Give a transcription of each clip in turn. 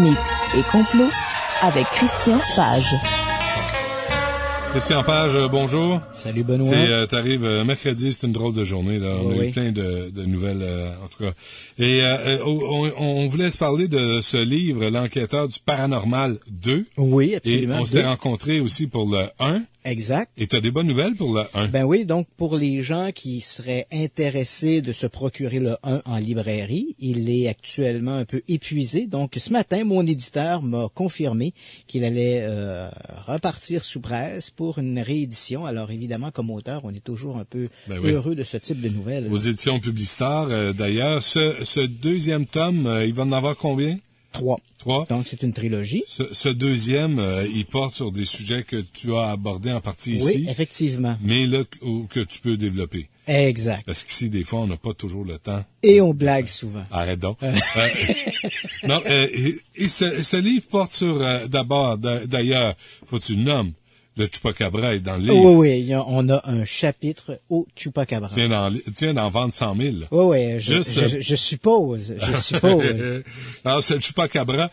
Mythes et complots avec Christian Page. Christian Page, bonjour. Salut Benoît. T'arrives mercredi, c'est une drôle de journée, là. On a eu plein de nouvelles, en tout cas. Et on voulait se parler de ce livre, L'Enquêteur du Paranormal 2. Oui, absolument. Et on s'était rencontrés aussi pour le 1. Exact. Et t'as des bonnes nouvelles pour le 1. Ben oui, donc pour les gens qui seraient intéressés de se procurer le 1 en librairie, il est actuellement un peu épuisé. Donc ce matin, mon éditeur m'a confirmé qu'il allait repartir sous presse pour une réédition. Alors évidemment, comme auteur, on est toujours un peu heureux de ce type de nouvelles. Aux éditions Publistar, d'ailleurs. Ce deuxième tome, il va en avoir combien? 3. Donc, c'est une trilogie. Ce deuxième, il porte sur des sujets que tu as abordés en partie ici. Oui, effectivement. Mais là, que tu peux développer. Exact. Parce qu'ici, des fois, on n'a pas toujours le temps. Et on blague souvent. Arrête donc. Non, et ce livre porte sur, d'abord, d'ailleurs, faut que tu le nommes, le Chupacabra est dans le livre. Oui, on a un chapitre au Chupacabra. Tu viens d'en vendre 100 000. Oui, je suppose. Alors, ce Chupacabra,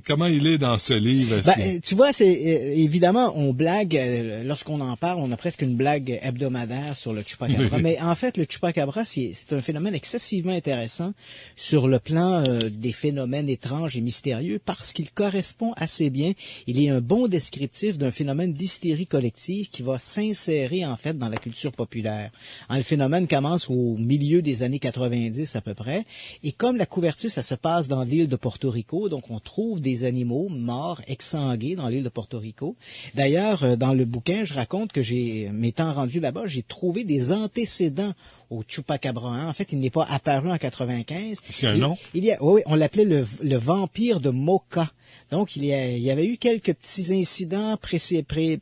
comment il est dans ce livre? Tu vois, c'est évidemment, on blague, lorsqu'on en parle, on a presque une blague hebdomadaire sur le Chupacabra. Mais en fait, le Chupacabra, c'est un phénomène excessivement intéressant sur le plan des phénomènes étranges et mystérieux parce qu'il correspond assez bien. Il est un bon descriptif d'un phénomène d'hystérie collective qui va s'insérer en fait dans la culture populaire. Le phénomène commence au milieu des années 90 à peu près, et comme la couverture, ça se passe dans l'île de Porto Rico, donc on trouve des animaux morts, exsangués dans l'île de Porto Rico. D'ailleurs, dans le bouquin, je raconte que m'étant rendu là-bas, j'ai trouvé des antécédents au Chupacabra. En fait, il n'est pas apparu en 95. Est-ce qu'il y a un nom? Oui, on l'appelait le vampire de Mocha. Donc, il y avait eu quelques petits incidents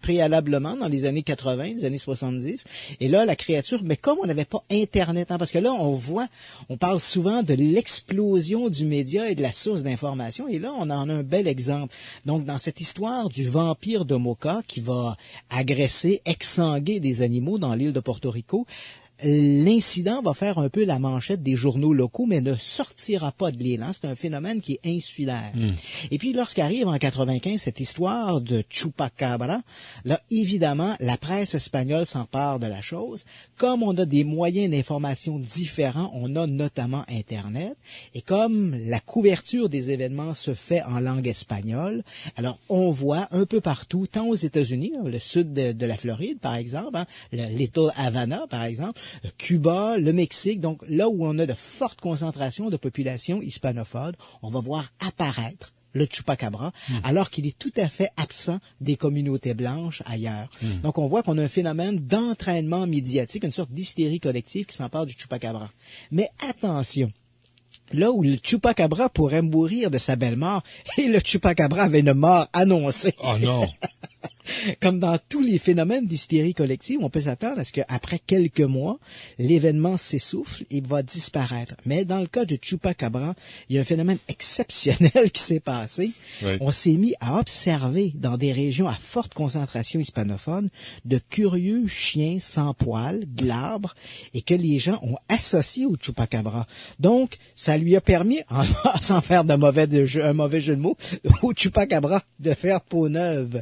préalablement dans les années 80, les années 70. Et là, la créature, mais comme on n'avait pas Internet, parce que là, on parle souvent de l'explosion du média et de la source d'information. Et là, on en a un bel exemple. Donc, dans cette histoire du vampire de Mocha qui va agresser, exsanguer des animaux dans l'île de Porto Rico, l'incident va faire un peu la manchette des journaux locaux, mais ne sortira pas de l'île. C'est un phénomène qui est insulaire. Et puis, lorsqu'arrive en 95 cette histoire de Chupacabra, là, évidemment, la presse espagnole s'empare de la chose. Comme on a des moyens d'information différents, on a notamment Internet. Et comme la couverture des événements se fait en langue espagnole, alors on voit un peu partout, tant aux États-Unis, le sud de la Floride, par exemple, l'État Havana, par exemple, Cuba, le Mexique, donc là où on a de fortes concentrations de population hispanophone, on va voir apparaître le Chupacabra, alors qu'il est tout à fait absent des communautés blanches ailleurs. Donc on voit qu'on a un phénomène d'entraînement médiatique, une sorte d'hystérie collective qui s'empare du Chupacabra. Mais attention, là où le Chupacabra pourrait mourir de sa belle mort, et le Chupacabra avait une mort annoncée. Oh non! Comme dans tous les phénomènes d'hystérie collective, on peut s'attendre à ce qu'après quelques mois, l'événement s'essouffle et va disparaître. Mais dans le cas de Chupacabra, il y a un phénomène exceptionnel qui s'est passé. Oui. On s'est mis à observer dans des régions à forte concentration hispanophone de curieux chiens sans poils, glabres, et que les gens ont associé au Chupacabra. Donc, ça lui a permis, sans faire un mauvais jeu de mots, au Chupacabra de faire peau neuve.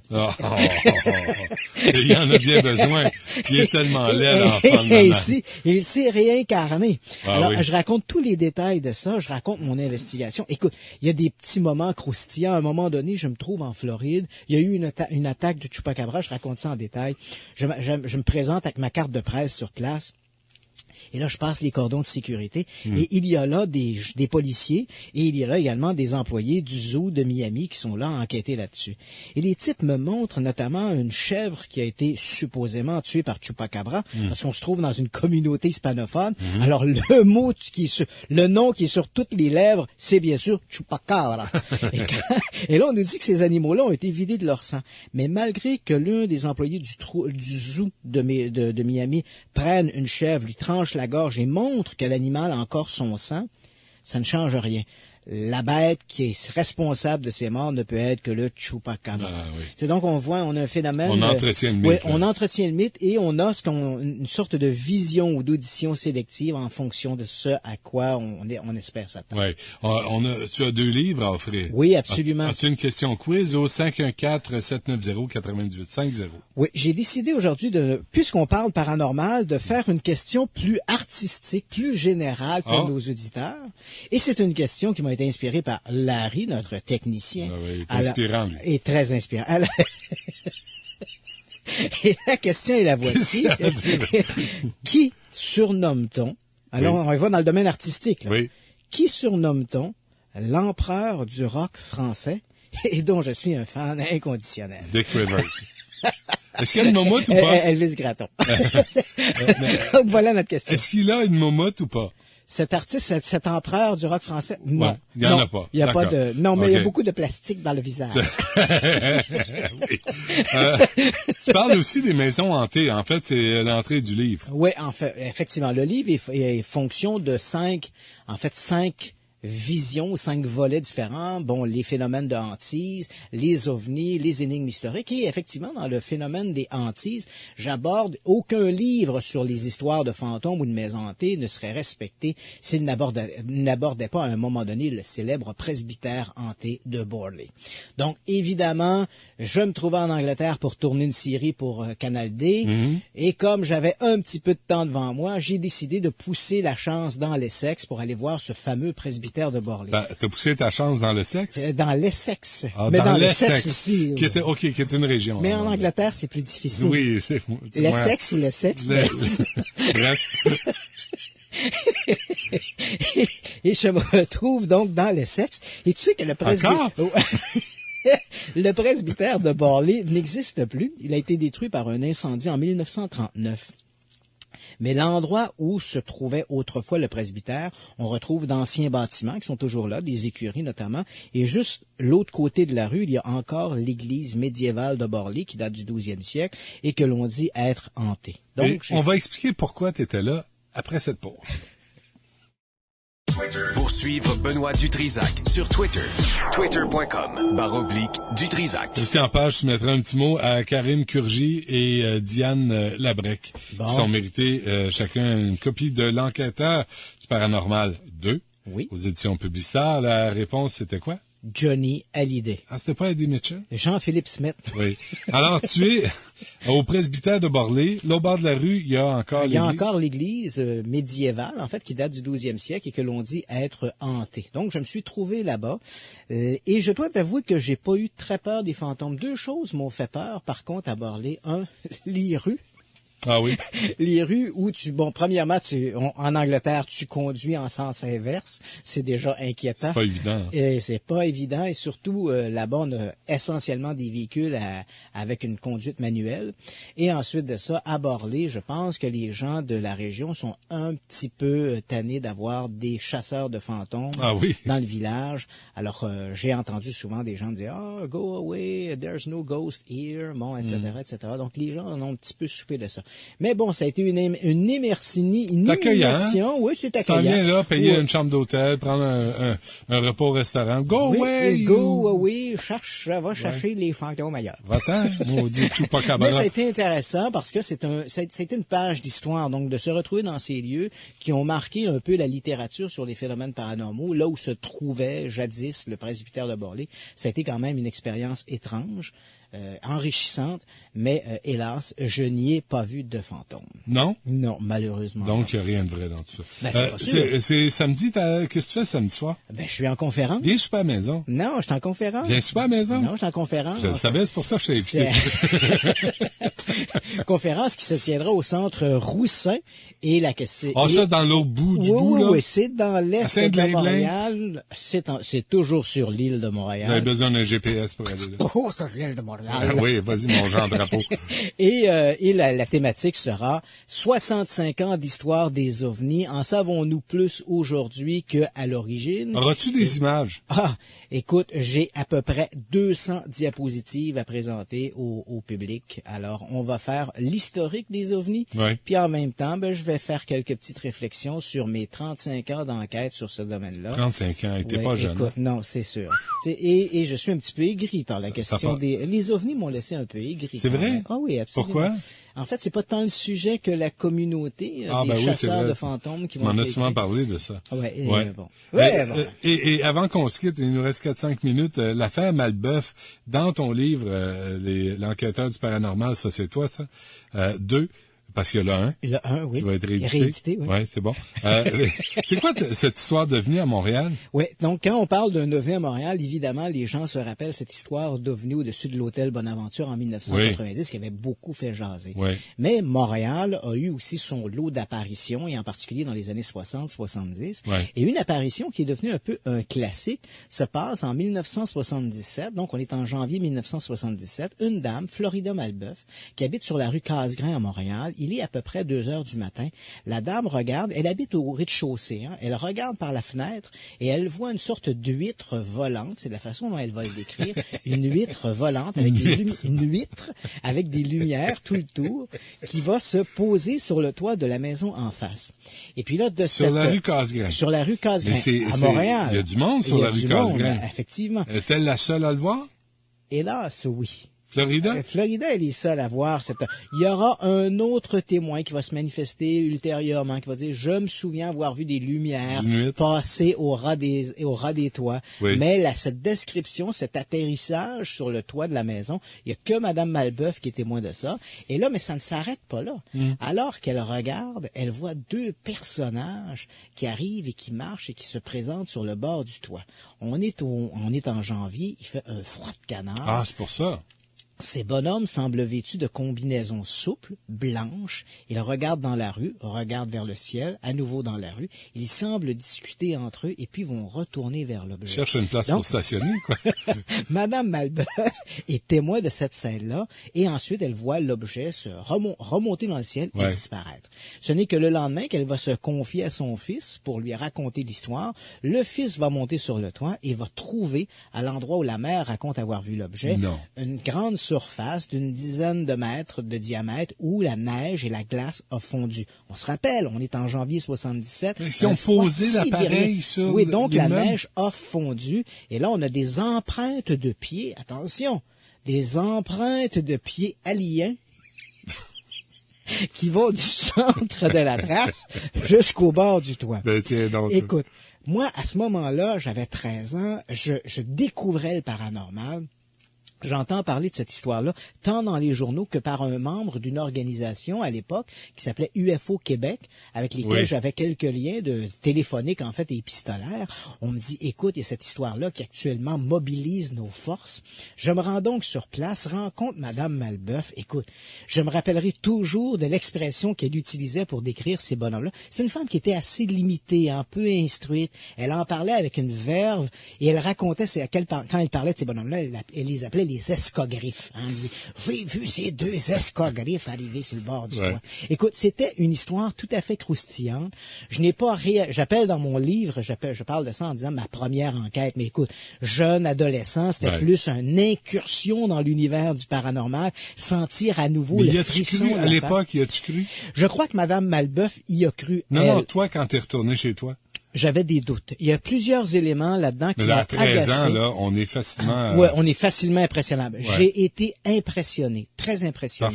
Il y en a bien besoin. Il est tellement laid, l'enfant de maman. Il s'est réincarné. Alors, je raconte tous les détails de ça. Je raconte mon investigation. Écoute, il y a des petits moments croustillants. À un moment donné, je me trouve en Floride. Il y a eu une attaque du Chupacabra. Je raconte ça en détail. Je me présente avec ma carte de presse sur place. Et là, je passe les cordons de sécurité. Et il y a là des policiers et il y a là également des employés du zoo de Miami qui sont là à enquêter là-dessus. Et les types me montrent notamment une chèvre qui a été supposément tuée par Chupacabra parce qu'on se trouve dans une communauté hispanophone. Alors, le nom qui est sur toutes les lèvres, c'est bien sûr Chupacabra. Et là, on nous dit que ces animaux-là ont été vidés de leur sang. Mais malgré que l'un des employés du zoo de Miami prenne une chèvre, lui tranche la gorge et montre que l'animal a encore son sang, ça ne change rien. la bête qui est responsable de ces morts ne peut être que le Chupacabra. Ah, oui. C'est donc, on a un phénomène... On entretient le mythe. Oui, on entretient le mythe et on a une sorte de vision ou d'audition sélective en fonction de ce à quoi on espère s'attendre. Oui. Tu as 2 livres à offrir. Oui, absolument. As-tu une question quiz au 514-790-9850? Oui, j'ai décidé aujourd'hui puisqu'on parle paranormal, de faire une question plus artistique, plus générale pour nos auditeurs. Et c'est une question qui m'a été inspirée par Larry, notre technicien. Ah oui, il est inspirant, lui. Et très inspirant. Et la question est la voici. Qui surnomme-t-on? Alors, on va dans le domaine artistique. Là. Oui. Qui surnomme-t-on l'empereur du rock français et dont je suis un fan inconditionnel? Dick Rivers. Est-ce qu'il a une momotte ou pas? Elvis Gratton. Voilà notre question. Est-ce qu'il a une momotte ou pas? Cet artiste, cet empereur du rock français? Non. Ouais, il y en a pas. Il y a D'accord. pas de, non, mais il y a beaucoup de plastique dans le visage. Oui. Tu parles aussi des maisons hantées. En fait, c'est l'entrée du livre. Oui, en fait, effectivement. Le livre est fonction de 5 visions, 5 volets différents. Bon, les phénomènes de hantise, les ovnis, les énigmes historiques. Et effectivement, dans le phénomène des hantises, j'aborde aucun livre sur les histoires de fantômes ou de maisons hantées ne serait respecté s'il n'abordait pas à un moment donné le célèbre presbytère hanté de Borley. Donc, évidemment, je me trouvais en Angleterre pour tourner une série pour Canal D. Et comme j'avais un petit peu de temps devant moi, j'ai décidé de pousser la chance dans l'Essex pour aller voir ce fameux presbytère de Borley. T'as poussé ta chance dans le sexe? Dans l'Essex. Ah, mais dans l'Essex aussi. Qui est une région. Mais en Angleterre, c'est plus difficile. Oui, c'est l'Essex ou l'Essex? Bref. Et je me retrouve donc dans l'Essex. Et tu sais que le presbytère... Le presbytère de Borley n'existe plus. Il a été détruit par un incendie en 1939. Mais l'endroit où se trouvait autrefois le presbytère, on retrouve d'anciens bâtiments qui sont toujours là, des écuries notamment, et juste l'autre côté de la rue, il y a encore l'église médiévale de Borley qui date du 12e siècle et que l'on dit être hantée. Donc, on va expliquer pourquoi tu étais là après cette pause. Pour suivre Benoît Dutrisac sur Twitter, twitter.com/Dutrisac. Christian Page, tu mettras un petit mot à Karim Kurji et Diane Labrec, qui sont mérités chacun une copie de L'Enquêteur du Paranormal 2, aux éditions Publistar. La réponse, c'était quoi? Johnny Hallyday. Ah, c'était pas Eddie Mitchell? Jean-Philippe Smith. Oui. Alors, tu es au presbytère de Borley. Là, au bord de la rue, il y a encore l'église. Il y a encore l'église médiévale, en fait, qui date du 12e siècle et que l'on dit être hantée. Donc, je me suis trouvé là-bas. Et je dois t'avouer que j'ai pas eu très peur des fantômes. 2 choses m'ont fait peur, par contre, à Borley. 1, les rues. Ah oui. Les rues où premièrement, en Angleterre, tu conduis en sens inverse. C'est déjà inquiétant. C'est pas évident. Et c'est pas évident. Et surtout, là-bas, on a essentiellement des véhicules avec une conduite manuelle. Et ensuite de ça, à Borley, je pense que les gens de la région sont un petit peu tannés d'avoir des chasseurs de fantômes dans le village. Alors, j'ai entendu souvent des gens dire « Oh, go away, there's no ghost here », bon, etc., etc. Donc, les gens en ont un petit peu soupé de ça. Mais bon, ça a été une immersion. Oui, c'est accueillant. Ça vient là, payer une chambre d'hôtel, prendre un repas au restaurant. Go away! Go away! Va chercher les fantômes ailleurs. Va-t'en, maudit Chupacabra. Mais ça a été intéressant parce que c'était une page d'histoire. Donc, de se retrouver dans ces lieux qui ont marqué un peu la littérature sur les phénomènes paranormaux, là où se trouvait jadis le presbytère de Borley, ça a été quand même une expérience étrange. Enrichissante, mais hélas, je n'y ai pas vu de fantôme. Non? Non, malheureusement. Donc, il n'y a rien de vrai dans tout ça. Ben, c'est pas sûr. C'est samedi, qu'est-ce que tu fais samedi soir? Ben, je suis en conférence. Viens super à la maison. Non, je suis en conférence. Viens super à la maison? Non, je suis en conférence. Je le savais, c'est pour ça que je t'ai invité. Conférence qui se tiendra au centre Roussin et la question. Ah, ça, dans l'autre bout du bout, là? Oui, c'est dans l'est de Montréal. C'est toujours sur l'île de Montréal. Vous avez besoin d'un GPS pour aller là. Oh, ça vient de Montréal. Montréal. Oui, vas-y, mon Jean-Drapeau. Et la thématique sera 65 ans d'histoire des ovnis. En savons-nous plus aujourd'hui qu'à l'origine? Auras-tu des images? Ah, écoute, j'ai à peu près 200 diapositives à présenter au public. Alors, on va faire l'historique des ovnis. Ouais. Puis en même temps, je vais faire quelques petites réflexions sur mes 35 ans d'enquête sur ce domaine-là. 35 ans, t'es Ouais, pas jeune. Écoute, non, c'est sûr. Et je suis un petit peu aigri par la question des... Les ovnis m'ont laissé un peu aigri. C'est vrai? Même. Ah oui, absolument. Pourquoi? En fait, c'est pas tant le sujet que la communauté des chasseurs de fantômes qui vont... On en a souvent parlé de ça. Ouais. Bon. Bon. Et avant qu'on se quitte, il nous reste 4-5 minutes. L'affaire Malbeuf, dans ton livre, l'enquêteur du paranormal, ça c'est toi, ça? 2. Parce qu'il y a le 1. Le 1, oui. Qui va être réédité. Oui. Ouais, c'est bon. C'est quoi cette histoire d'OVNI à Montréal? Oui, donc quand on parle d'un OVNI à Montréal, évidemment, les gens se rappellent cette histoire d'OVNI au-dessus de l'hôtel Bonaventure en 1990 qui avait beaucoup fait jaser. Oui. Mais Montréal a eu aussi son lot d'apparitions, et en particulier dans les années 60-70. Oui. Et une apparition qui est devenue un peu un classique se passe en 1977, donc on est en janvier 1977. Une dame, Florida Malbeuf, qui habite sur la rue Casgrain à Montréal. Il est à peu près 2 heures du matin. La dame regarde, elle habite au rez-de-chaussée, elle regarde par la fenêtre et elle voit une sorte d'huître volante, c'est la façon dont elle va le décrire, une huître volante avec une huître avec des lumières tout le tour qui va se poser sur le toit de la maison en face. Et puis là, Sur la rue Casgrain. Sur la rue Casgrain, à Montréal. Il y a du monde sur la rue Casgrain. Effectivement. Est-elle la seule à le voir? Hélas, oui. Florida? Florida, elle est seule à voir cette... Il y aura un autre témoin qui va se manifester ultérieurement, qui va dire, je me souviens avoir vu des lumières passer au ras des toits. Oui. Mais cette description, cet atterrissage sur le toit de la maison, il y a que Mme Malbeuf qui est témoin de ça. Et là, mais ça ne s'arrête pas là. Alors qu'elle regarde, elle voit 2 personnages qui arrivent et qui marchent et qui se présentent sur le bord du toit. On est en janvier, il fait un froid de canard. Ah, c'est pour ça. Ces bonhommes semblent vêtus de combinaisons souples, blanches. Ils regardent dans la rue, regardent vers le ciel, à nouveau dans la rue. Ils semblent discuter entre eux et puis vont retourner vers l'objet. Cherche une place pour stationner, quoi. Madame Malbeuf est témoin de cette scène-là et ensuite elle voit l'objet se remonter dans le ciel et disparaître. Ce n'est que le lendemain qu'elle va se confier à son fils pour lui raconter l'histoire. Le fils va monter sur le toit et va trouver, à l'endroit où la mère raconte avoir vu l'objet, une grande surface d'une dizaine de mètres de diamètre où la neige et la glace ont fondu. On se rappelle, on est en janvier 77. Ils ont posé l'appareil sur oui, donc la meubles. neige a fondu. Et là, on a des empreintes de pieds. Attention, des empreintes de pieds aliens qui vont du centre de la trace jusqu'au bord du toit. Ben, tiens, donc. Écoute, moi, à ce moment-là, j'avais 13 ans, je découvrais le paranormal. J'entends parler de cette histoire-là tant dans les journaux que par un membre d'une organisation à l'époque qui s'appelait UFO Québec, avec lesquels j'avais quelques liens téléphoniques en fait et épistolaires. On me dit, écoute, il y a cette histoire-là qui actuellement mobilise nos forces. Je me rends donc sur place, rencontre Madame Malbeuf. Écoute, je me rappellerai toujours de l'expression qu'elle utilisait pour décrire ces bonhommes-là. C'est une femme qui était assez limitée, un peu instruite. Elle en parlait avec une verve et elle racontait quand elle parlait de ces bonhommes-là, elle les appelait les escogriffes. Elle me dit, j'ai vu ces 2 escogriffes arriver sur le bord du toit. Écoute, c'était une histoire tout à fait croustillante. Je n'ai pas j'appelle dans mon livre, je parle de ça en disant ma première enquête, mais écoute, jeune adolescent, c'était plus une incursion dans l'univers du paranormal, sentir à nouveau le frisson. À l'époque, y as-tu cru? Je crois que Mme Malbeuf y a cru. Non, toi, quand t'es retourné chez toi. J'avais des doutes. Il y a plusieurs éléments là-dedans qui m'ont agacé. Mais à 13 ans, là, on est facilement... Ouais, on est facilement impressionnable. Ouais. J'ai été impressionné, très impressionné.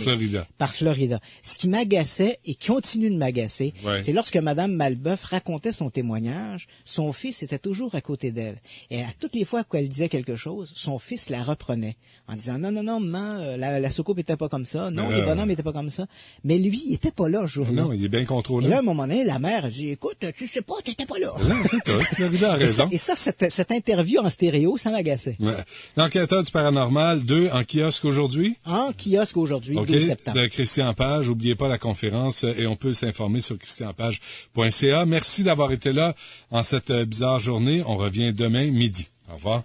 Par Florida. Ce qui m'agaçait et continue de m'agacer, c'est lorsque Mme Malbeuf racontait son témoignage, son fils était toujours à côté d'elle. Et à toutes les fois qu'elle disait quelque chose, son fils la reprenait en disant non, maman, la soucoupe était pas comme ça, non, les bonhommes étaient pas comme ça. Mais lui, il était pas là ce jour-là. Non, il est bien contrôlé. Et là, à un moment donné, la mère a dit, écoute, tu sais pas, t'étais pas là. Non, c'est toi. Florida a raison. Et ça, cette interview en stéréo, ça m'agaçait. Ouais. L'enquêteur du paranormal 2 en kiosque aujourd'hui? En kiosque aujourd'hui, 12 septembre. De Christian Page. N'oubliez pas la conférence et on peut s'informer sur christianpage.ca. Merci d'avoir été là en cette bizarre journée. On revient demain midi. Au revoir.